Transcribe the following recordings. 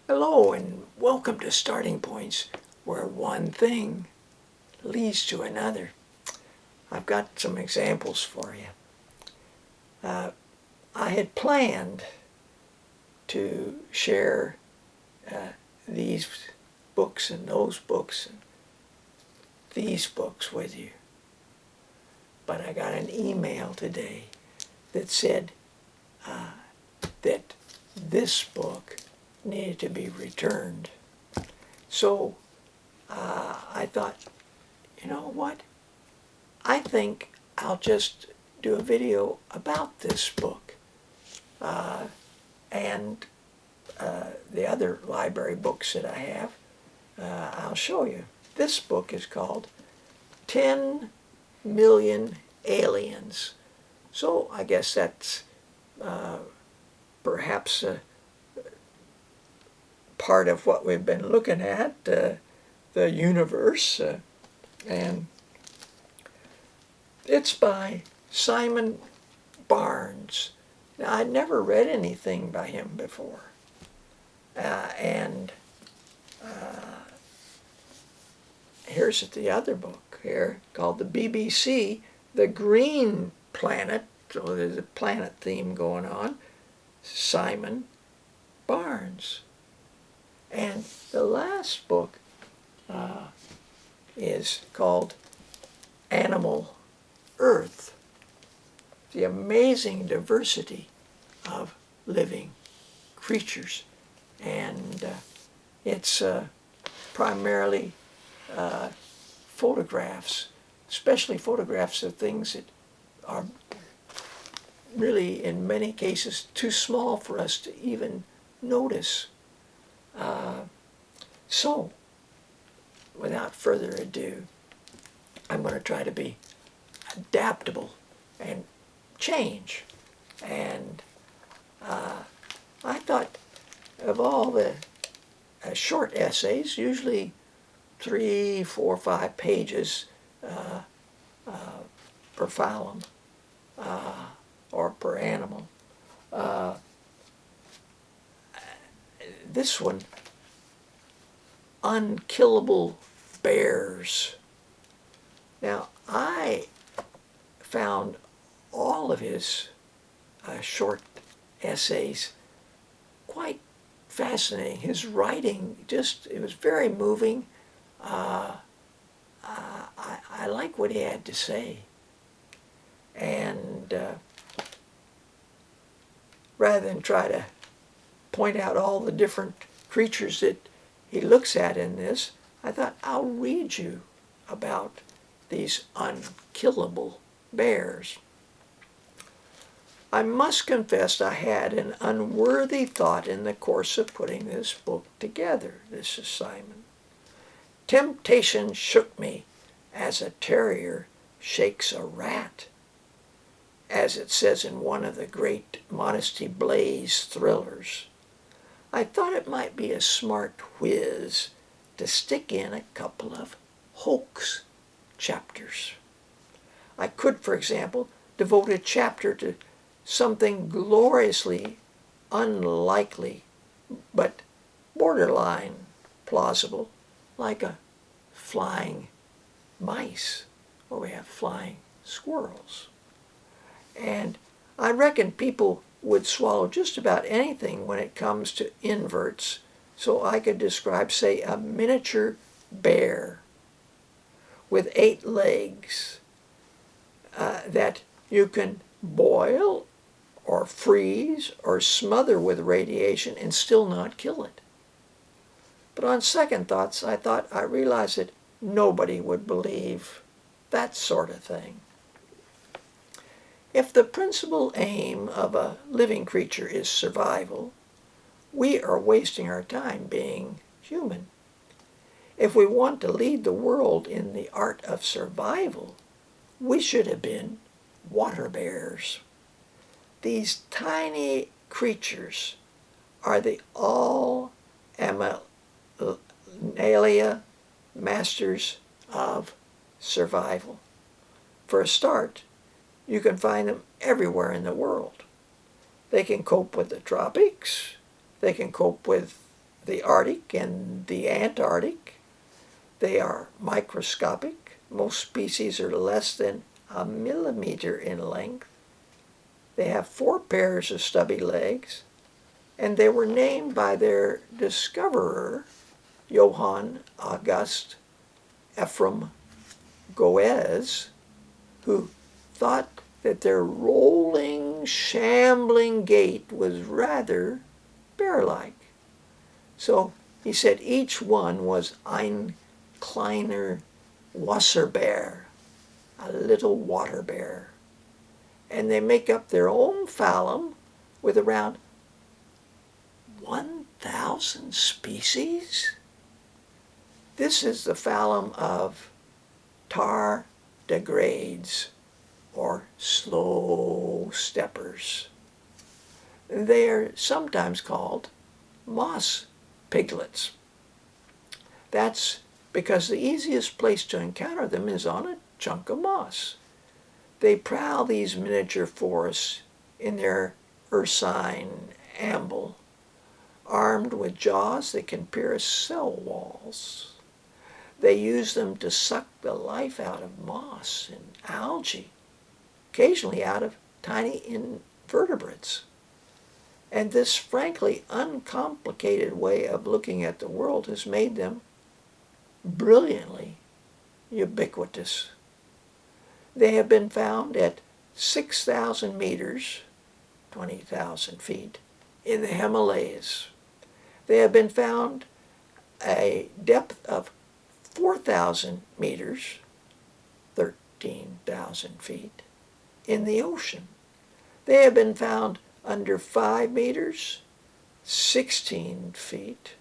Hello and welcome to Starting Points, where one thing leads to another. I've got some examples for you. I had planned to share these books and those books and these books with you. But I got an email today that said that this book needed to be returned. So I thought, you know what? I think I'll just do a video about this book and the other library books that I have. I'll show you. This book is called 10 Million Aliens. So I guess that's perhaps part of what we've been looking at, the universe, and it's by Simon Barnes. Now, I'd never read anything by him before, and here's the other book here called the BBC, The Green Planet. So there's a planet theme going on. Simon Barnes. And the last book is called Animal Earth, the amazing diversity of living creatures. And it's primarily photographs, especially photographs of things that are really, in many cases, too small for us to even notice. So, without further ado, I'm going to try to be adaptable and change. And I thought of all the short essays, usually 3, 4, 5 pages per phylum or per animal. This one, Unkillable Bears. Now, I found all of his short essays quite fascinating. His writing it was very moving. I like what he had to say. And rather than try to point out all the different creatures that he looks at in this, I thought I'll read you about these unkillable bears. I must confess I had an unworthy thought in the course of putting this book together. This is Simon. Temptation shook me as a terrier shakes a rat, as it says in one of the great Modesty Blaze thrillers. I thought it might be a smart whiz to stick in a couple of hoax chapters. I could, for example, devote a chapter to something gloriously unlikely, but borderline plausible, like a flying mice, or we have flying squirrels. And I reckon people would swallow just about anything when it comes to inverts, so I could describe, say, a miniature bear with 8 legs that you can boil or freeze or smother with radiation and still not kill it. But on second thoughts, I realized that nobody would believe that sort of thing. If the principal aim of a living creature is survival, we are wasting our time being human. If we want to lead the world in the art of survival, we should have been water bears. These tiny creatures are the all-animalia masters of survival. For a start, you can find them everywhere in the world. They can cope with the tropics. They can cope with the Arctic and the Antarctic. They are microscopic. Most species are less than a millimeter in length. They have 4 pairs of stubby legs, and they were named by their discoverer, Johann August Ephraim Goes, who thought that their rolling, shambling gait was rather bear-like. So he said each one was ein kleiner Wasserbär, a little water bear. And they make up their own phylum with around 1,000 species. This is the phylum of tardigrades, or slow steppers. They are sometimes called moss piglets. That's because the easiest place to encounter them is on a chunk of moss. They prowl these miniature forests in their ursine amble, armed with jaws that can pierce cell walls. They use them to suck the life out of moss and algae, occasionally out of tiny invertebrates. And this frankly uncomplicated way of looking at the world has made them brilliantly ubiquitous. They have been found at 6,000 meters, 20,000 feet, in the Himalayas. They have been found a depth of 4,000 meters, 13,000 feet, in the ocean. They have been found under 5 meters, 16 feet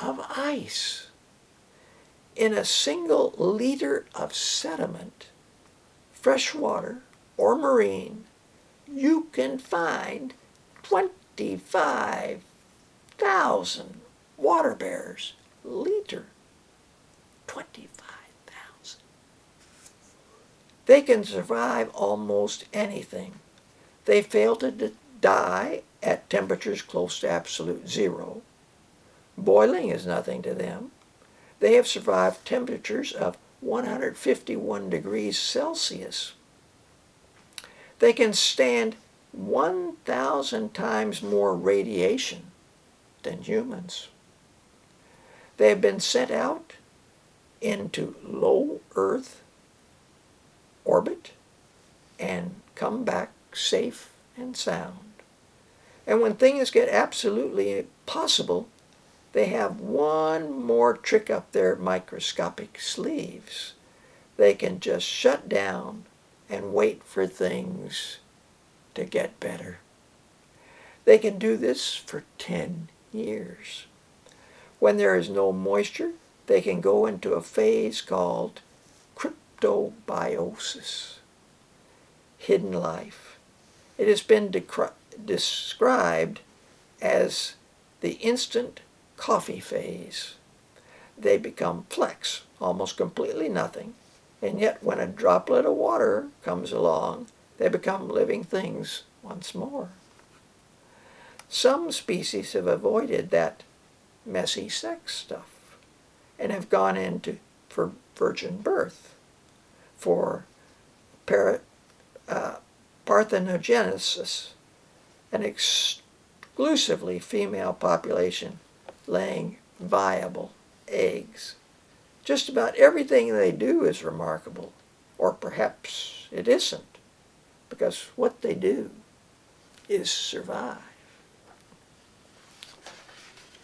of ice. In a single liter of sediment, freshwater or marine, you can find 25,000 water bears liter. 25,000. They can survive almost anything. They fail to die at temperatures close to absolute zero. Boiling is nothing to them. They have survived temperatures of 151 degrees Celsius. They can stand 1,000 times more radiation than humans. They have been sent out into low Earth orbit and come back safe and sound. And when things get absolutely impossible, they have one more trick up their microscopic sleeves. They can just shut down and wait for things to get better. They can do this for 10 years. When there is no moisture, they can go into a phase called cryptobiosis, hidden life. It has been described as the instant coffee phase. They become flecks, almost completely nothing, and yet when a droplet of water comes along, they become living things once more. Some species have avoided that messy sex stuff and have gone into for virgin birth, for parthenogenesis, an exclusively female population laying viable eggs. Just about everything they do is remarkable, or perhaps it isn't, because what they do is survive.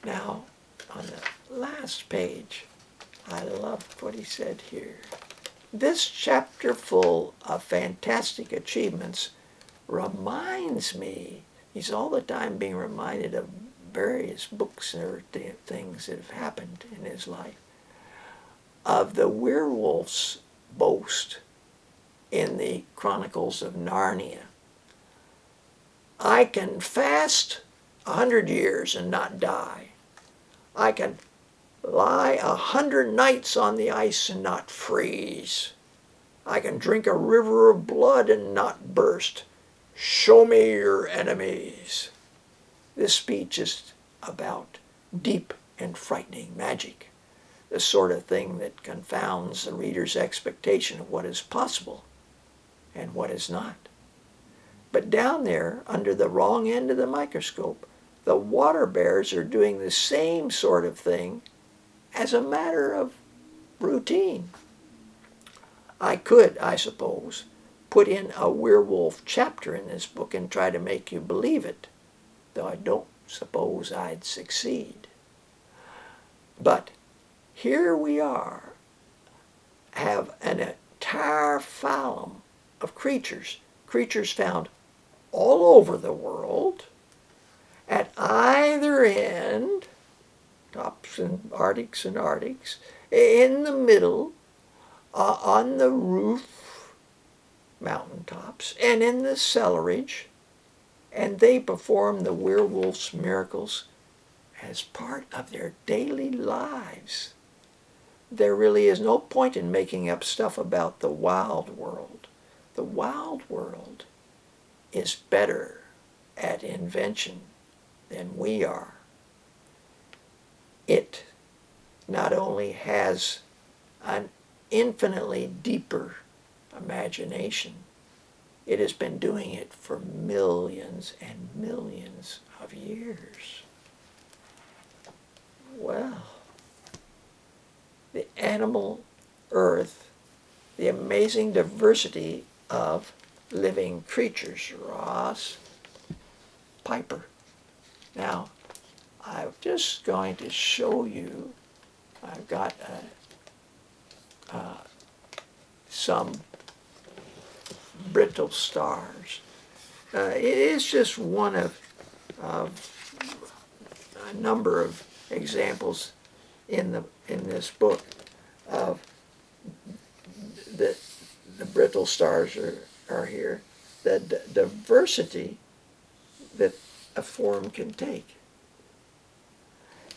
Now, on the last page, I loved what he said here. This chapter full of fantastic achievements reminds me, he's all the time being reminded of various books or things that have happened in his life, of the werewolf's boast in the Chronicles of Narnia. I can fast 100 years and not die. I can lie 100 nights on the ice and not freeze. I can drink a river of blood and not burst. Show me your enemies. This speech is about deep and frightening magic, the sort of thing that confounds the reader's expectation of what is possible and what is not. But down there, under the wrong end of the microscope, the water bears are doing the same sort of thing as a matter of routine. I could, I suppose, put in a werewolf chapter in this book and try to make you believe it, though I don't suppose I'd succeed. But here we are, have an entire phylum of creatures found all over the world, at either end, tops and arctics, in the middle, on the roof, mountaintops, and in the cellarage, and they perform the werewolf's miracles as part of their daily lives. There really is no point in making up stuff about the wild world. The wild world is better at invention than we are. It not only has an infinitely deeper imagination, it has been doing it for millions and millions of years. Well, the animal earth, the amazing diversity of living creatures. Ross Piper. Now, I'm just going to show you, I've got some brittle stars. It is just one of a number of examples in this book of the brittle stars are here. The diversity that a form can take.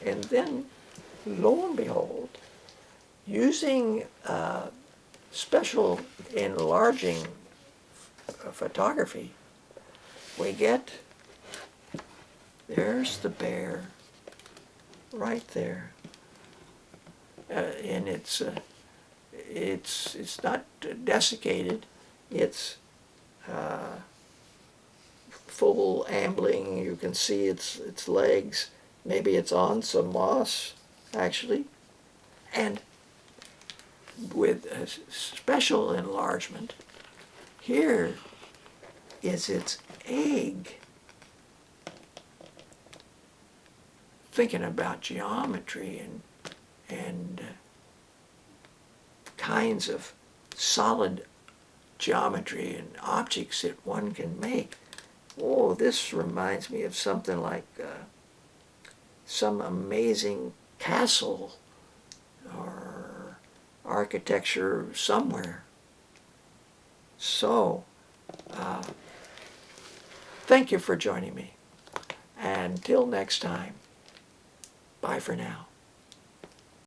And then, lo and behold, using special enlarging photography, we get, there's the bear right there. And it's not desiccated, it's full ambling. You can see its legs. Maybe it's on some moss, actually. And with a special enlargement, here is its egg. Thinking about geometry and kinds of solid geometry and objects that one can make. Oh, this reminds me of something like some amazing castle or architecture somewhere. So, thank you for joining me. Until next time, bye for now.